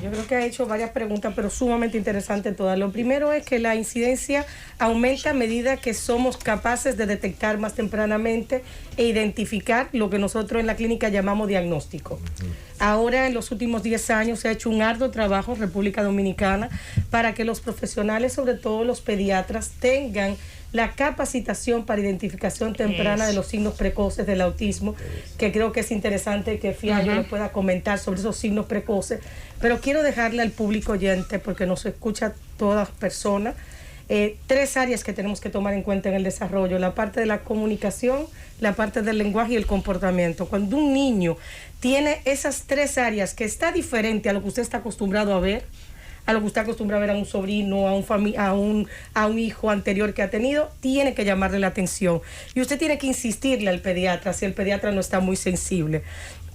Yo creo que ha hecho varias preguntas, pero sumamente interesantes todas. Lo primero es que la incidencia aumenta a medida que somos capaces de detectar más tempranamente e identificar lo que nosotros en la clínica llamamos diagnóstico. Ahora, en los últimos 10 años, se ha hecho un arduo trabajo en República Dominicana para que los profesionales, sobre todo los pediatras, tengan la capacitación para identificación temprana de los signos precoces del autismo, que creo que es interesante que Fiallo le pueda comentar sobre esos signos precoces, pero quiero dejarle al público oyente, porque nos escucha todas personas, 3 áreas que tenemos que tomar en cuenta en el desarrollo: la parte de la comunicación, la parte del lenguaje y el comportamiento. Cuando un niño tiene esas 3 áreas que está diferente a lo que usted está acostumbrado a ver, a lo que usted acostumbra a ver a un sobrino, a un hijo anterior que ha tenido, tiene que llamarle la atención. Y usted tiene que insistirle al pediatra si el pediatra no está muy sensible.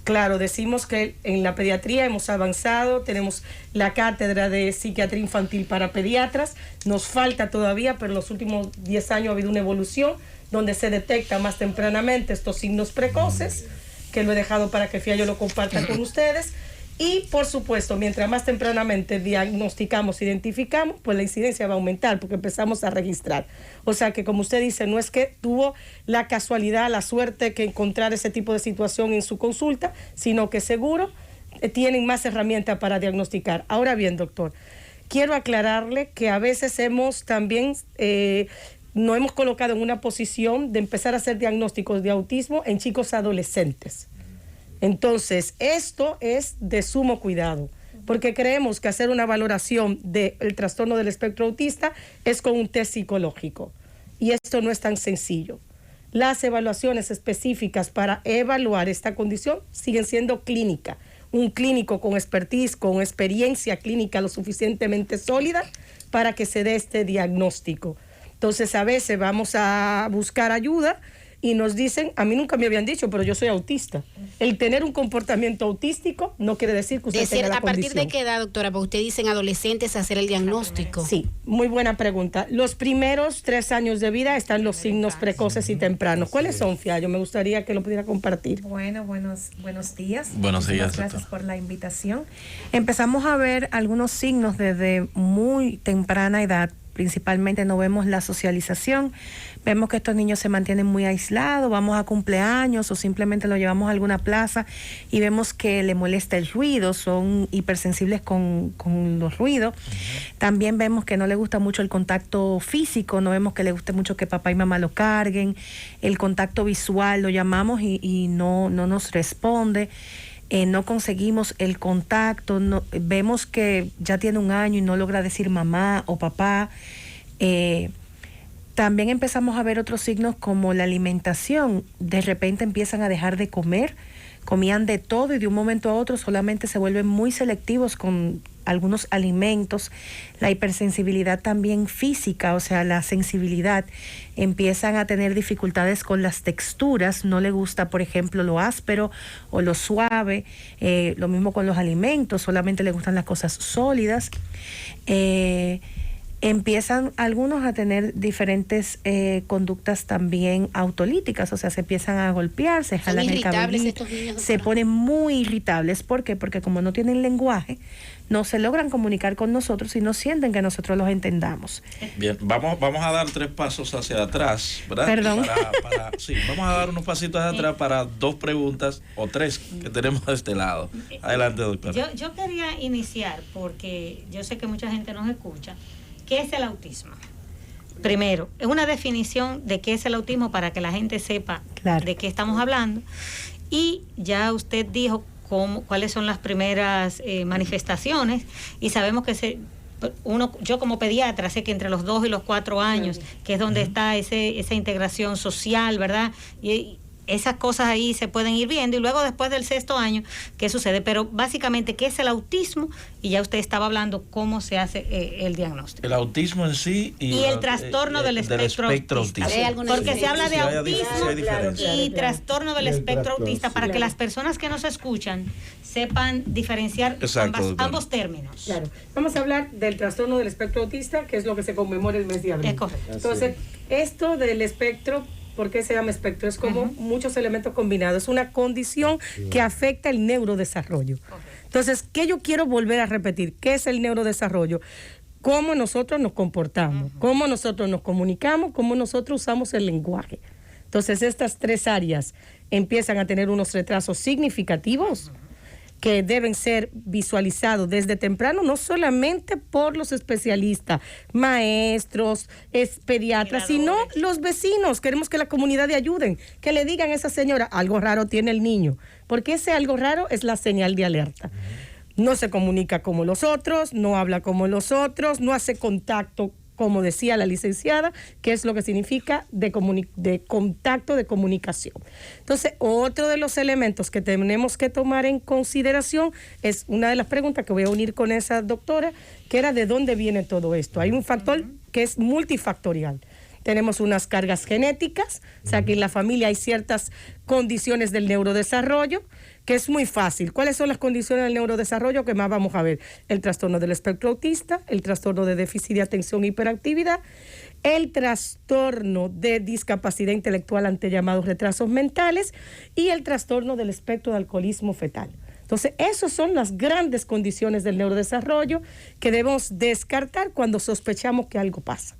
Claro, decimos que en la pediatría hemos avanzado, tenemos la cátedra de psiquiatría infantil para pediatras, nos falta todavía, pero en los últimos 10 años ha habido una evolución donde se detecta más tempranamente estos signos precoces, que lo he dejado para que Fiallo lo comparta con ustedes. Y, por supuesto, mientras más tempranamente diagnosticamos, identificamos, pues la incidencia va a aumentar porque empezamos a registrar. O sea que, como usted dice, no es que tuvo la casualidad, la suerte que encontrar ese tipo de situación en su consulta, sino que seguro tienen más herramientas para diagnosticar. Ahora bien, doctor, quiero aclararle que a veces hemos también... nos hemos colocado en una posición de empezar a hacer diagnósticos de autismo en chicos adolescentes. Entonces, esto es de sumo cuidado, porque creemos que hacer una valoración del trastorno del espectro autista es con un test psicológico, y esto no es tan sencillo. Las evaluaciones específicas para evaluar esta condición siguen siendo clínica. Un clínico con expertise, con experiencia clínica lo suficientemente sólida para que se dé este diagnóstico. Entonces, a veces vamos a buscar ayuda y nos dicen, a mí nunca me habían dicho, pero yo soy autista. El tener un comportamiento autístico no quiere decir que usted tenga la condición. ¿A partir de qué edad, doctora? Porque usted dice en adolescentes hacer el diagnóstico. Sí, muy buena pregunta. Los primeros 3 años de vida están los signos precoces y tempranos. ¿Cuáles son, Fiallo? Me gustaría que lo pudiera compartir. Bueno, buenos días. Buenos días, gracias por la invitación. Empezamos a ver algunos signos desde muy temprana edad. Principalmente no vemos la socialización, vemos que estos niños se mantienen muy aislados, vamos a cumpleaños o simplemente lo llevamos a alguna plaza y vemos que le molesta el ruido, son hipersensibles con los ruidos. También vemos que no le gusta mucho el contacto físico, no vemos que le guste mucho que papá y mamá lo carguen, el contacto visual lo llamamos y no nos responde. No conseguimos el contacto, vemos que ya tiene 1 año y no logra decir mamá o papá. También empezamos a ver otros signos como la alimentación. De repente empiezan a dejar de comer, comían de todo y de un momento a otro solamente se vuelven muy selectivos con algunos alimentos. La hipersensibilidad también física, o sea, la sensibilidad, empiezan a tener dificultades con las texturas, no le gusta, por ejemplo, lo áspero o lo suave, lo mismo con los alimentos, solamente le gustan las cosas sólidas. Empiezan algunos a tener diferentes conductas también autolíticas, o sea, se empiezan a golpear, se jalan el cabellito, se ponen muy irritables. ¿Por qué? Porque como no tienen lenguaje, no se logran comunicar con nosotros y no sienten que nosotros los entendamos. Bien, vamos a dar 3 pasos hacia atrás, ¿verdad? Perdón. Sí, vamos a dar unos pasitos hacia atrás para 2 preguntas o 3 que tenemos de este lado. Adelante, doctora. Yo quería iniciar porque yo sé que mucha gente nos escucha. ¿Qué es el autismo? Primero, es una definición de qué es el autismo para que la gente sepa de qué estamos hablando. Y ya usted dijo cuáles son las primeras manifestaciones y sabemos que yo como pediatra sé que entre los 2 y los 4 años, que es donde está esa integración social, ¿verdad? Y esas cosas ahí se pueden ir viendo y luego después del 6º año, ¿qué sucede? Pero básicamente, ¿qué es el autismo? Y ya usted estaba hablando cómo se hace el diagnóstico. El autismo en sí y el trastorno del espectro autista. Porque se habla de autismo y trastorno del espectro autista para que las personas que nos escuchan sepan diferenciar ambos términos. Claro. Vamos a hablar del trastorno del espectro autista, que es lo que se conmemora el mes de abril. Es correcto. Entonces, esto del espectro, ¿por qué se llama espectro? Es como muchos elementos combinados. Es una condición que afecta el neurodesarrollo. Entonces, ¿qué yo quiero volver a repetir? ¿Qué es el neurodesarrollo? Cómo nosotros nos comportamos, cómo nosotros nos comunicamos, cómo nosotros usamos el lenguaje. Entonces, estas 3 áreas empiezan a tener unos retrasos significativos que deben ser visualizados desde temprano, no solamente por los especialistas, maestros, pediatras, sino los vecinos. Queremos que la comunidad le ayuden, que le digan a esa señora, algo raro tiene el niño, porque ese algo raro es la señal de alerta. No se comunica como los otros, no habla como los otros, no hace contacto, como decía la licenciada, que es lo que significa de contacto, de comunicación. Entonces, otro de los elementos que tenemos que tomar en consideración es una de las preguntas que voy a unir con esa doctora, que era de dónde viene todo esto. Hay un factor que es multifactorial. Tenemos unas cargas genéticas, o sea que en la familia hay ciertas condiciones del neurodesarrollo, que es muy fácil. ¿Cuáles son las condiciones del neurodesarrollo que más vamos a ver? El trastorno del espectro autista, el trastorno de déficit de atención e hiperactividad, el trastorno de discapacidad intelectual ante llamados retrasos mentales y el trastorno del espectro de alcoholismo fetal. Entonces, esas son las grandes condiciones del neurodesarrollo que debemos descartar cuando sospechamos que algo pasa.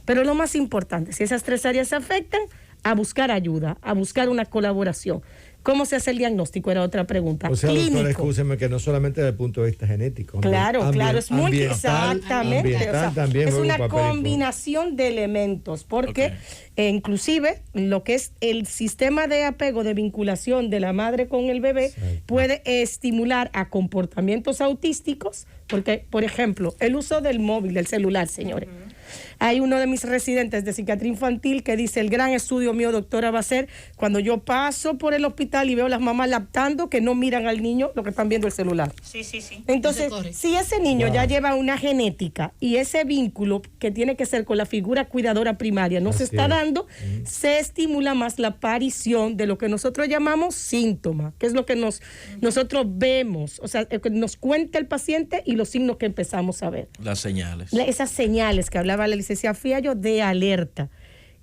Pero lo más importante, si esas 3 áreas se afectan, a buscar ayuda, a buscar una colaboración. ¿Cómo se hace el diagnóstico? Era otra pregunta. O sea, clínico. doctora, escúcheme, que no solamente desde el punto de vista genético. Claro, claro, es muy exactamente. O sea, También es juega una un papel combinación de elementos, porque inclusive lo que es el sistema de apego, de vinculación de la madre con el bebé, puede estimular a comportamientos autísticos, porque, por ejemplo, el uso del móvil, del celular, señores. Hay uno de mis residentes de psiquiatría infantil que dice, el gran estudio mío, doctora, va a ser cuando yo paso por el hospital y veo a las mamás lactando que no miran al niño, lo que están viendo el celular. Sí, sí, sí. Entonces, si ese niño ya lleva una genética y ese vínculo que tiene que ser con la figura cuidadora primaria no se está dando, se estimula más la aparición de lo que nosotros llamamos síntoma, que es lo que nosotros vemos, o sea, que nos cuenta el paciente y los signos que empezamos a ver. Las señales. Esas señales que hablaba la licenciada Fiallo de alerta.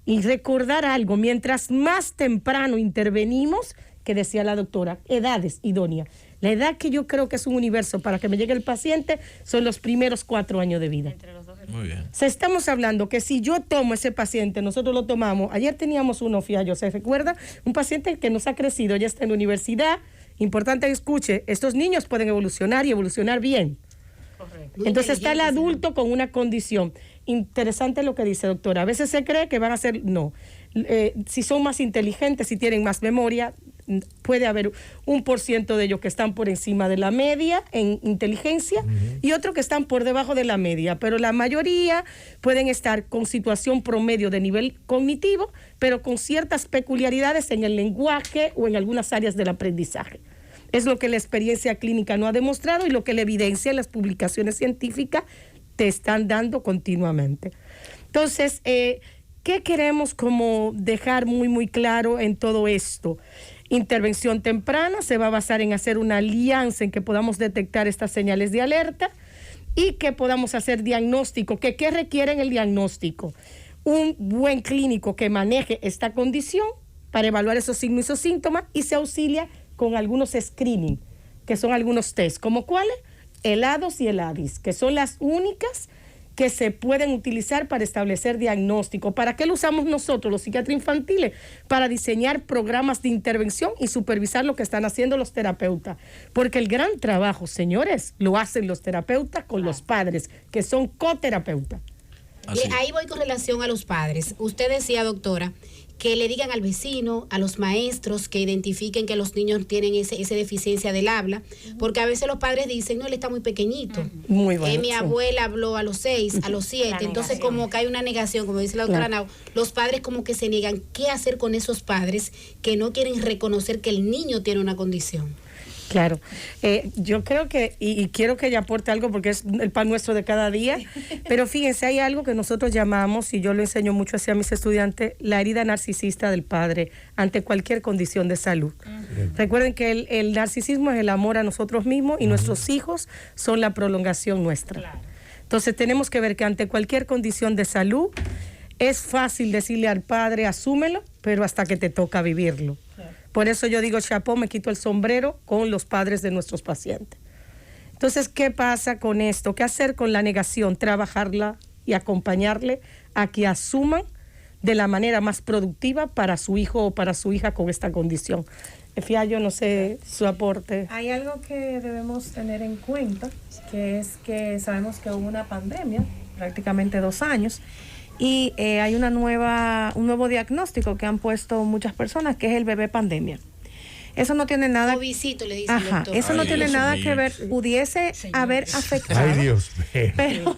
Y recordar algo, mientras más temprano intervenimos, que decía la doctora, edades idóneas. La edad que yo creo que es un universo para que me llegue el paciente son los primeros 4 años de vida. Muy bien. O sea, estamos hablando que si yo tomo ese paciente, nosotros lo tomamos. Ayer teníamos uno, Fiallo, ¿se recuerda? Un paciente que nos ha crecido, ya está en la universidad. Importante que escuche, estos niños pueden evolucionar y evolucionar bien. Correcto. Entonces está el adulto con una condición. Interesante lo que dice, doctora. A veces se cree que van a ser, no. Si son más inteligentes, si tienen más memoria, puede haber 1% de ellos que están por encima de la media en inteligencia y otros que están por debajo de la media, pero la mayoría pueden estar con situación promedio de nivel cognitivo, pero con ciertas peculiaridades en el lenguaje o en algunas áreas del aprendizaje. Es lo que la experiencia clínica no ha demostrado y lo que la evidencia en las publicaciones científicas te están dando continuamente. Entonces, ¿qué queremos como dejar muy, muy claro en todo esto? Intervención temprana se va a basar en hacer una alianza en que podamos detectar estas señales de alerta y que podamos hacer diagnóstico. ¿Qué requieren el diagnóstico? Un buen clínico que maneje esta condición para evaluar esos signos y esos síntomas y se auxilia con algunos screening, que son algunos test, como cuáles, el ADOS y el ADIS, que son las únicas que se pueden utilizar para establecer diagnóstico. ¿Para qué lo usamos nosotros, los psiquiatras infantiles? Para diseñar programas de intervención y supervisar lo que están haciendo los terapeutas. Porque el gran trabajo, señores, lo hacen los terapeutas con los padres, que son coterapeutas. Ahí voy con relación a los padres. Usted decía, doctora, que le digan al vecino, a los maestros, que identifiquen que los niños tienen esa deficiencia del habla, porque a veces los padres dicen, no, él está muy pequeñito. Muy bueno. Mi abuela habló a los 6, a los 7, entonces como que hay una negación, como dice la doctora Nau, los padres como que se niegan. ¿Qué hacer con esos padres que no quieren reconocer que el niño tiene una condición? Claro, yo creo que, y quiero que ella aporte algo porque es el pan nuestro de cada día, pero fíjense, hay algo que nosotros llamamos, y yo lo enseño mucho así a mis estudiantes, la herida narcisista del padre ante cualquier condición de salud. Recuerden que el narcisismo es el amor a nosotros mismos y nuestros hijos son la prolongación nuestra. Entonces tenemos que ver que ante cualquier condición de salud es fácil decirle al padre, asúmelo, pero hasta que te toca vivirlo. Por eso yo digo, chapó, me quito el sombrero con los padres de nuestros pacientes. Entonces, ¿qué pasa con esto? ¿Qué hacer con la negación? Trabajarla y acompañarle a que asuman de la manera más productiva para su hijo o para su hija con esta condición. Yo no sé su aporte. Hay algo que debemos tener en cuenta, que es que sabemos que hubo una pandemia, prácticamente 2 años, y hay un nuevo diagnóstico que han puesto muchas personas, que es el bebé pandemia. Eso no tiene nada. Obisito, le dice el doctor. Eso no tiene nada que ver. Pudiese haber afectado. Ay, Dios mío.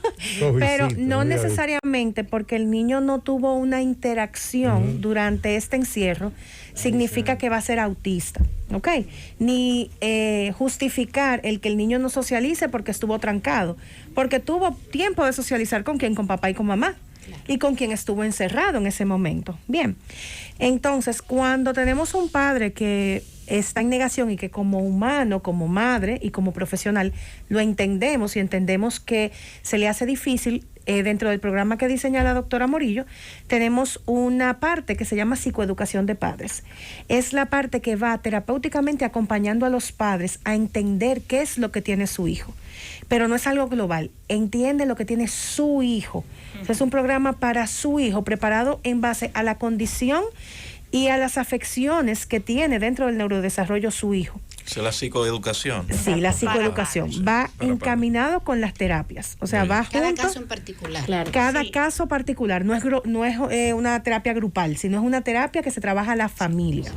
Pero no necesariamente porque el niño no tuvo una interacción durante este encierro, significa que va a ser autista. ¿Ok? Ni justificar el que el niño no socialice porque estuvo trancado. Porque tuvo tiempo de socializar con quién, con papá y con mamá. Y con quien estuvo encerrado en ese momento. Bien, entonces cuando tenemos un padre que está en negación y que como humano, como madre y como profesional lo entendemos y entendemos que se le hace difícil, dentro del programa que diseña la doctora Morillo, tenemos una parte que se llama psicoeducación de padres. Es la parte que va terapéuticamente acompañando a los padres a entender qué es lo que tiene su hijo. Pero no es algo global, entiende lo que tiene su hijo. Es un programa para su hijo, preparado en base a la condición y a las afecciones que tiene dentro del neurodesarrollo su hijo. ¿Es la psicoeducación? Sí, la psicoeducación. Va encaminado con las terapias. O sea, va junto. Cada caso en particular. Claro. Cada caso particular. No es una terapia grupal, sino es una terapia que se trabaja a la familia.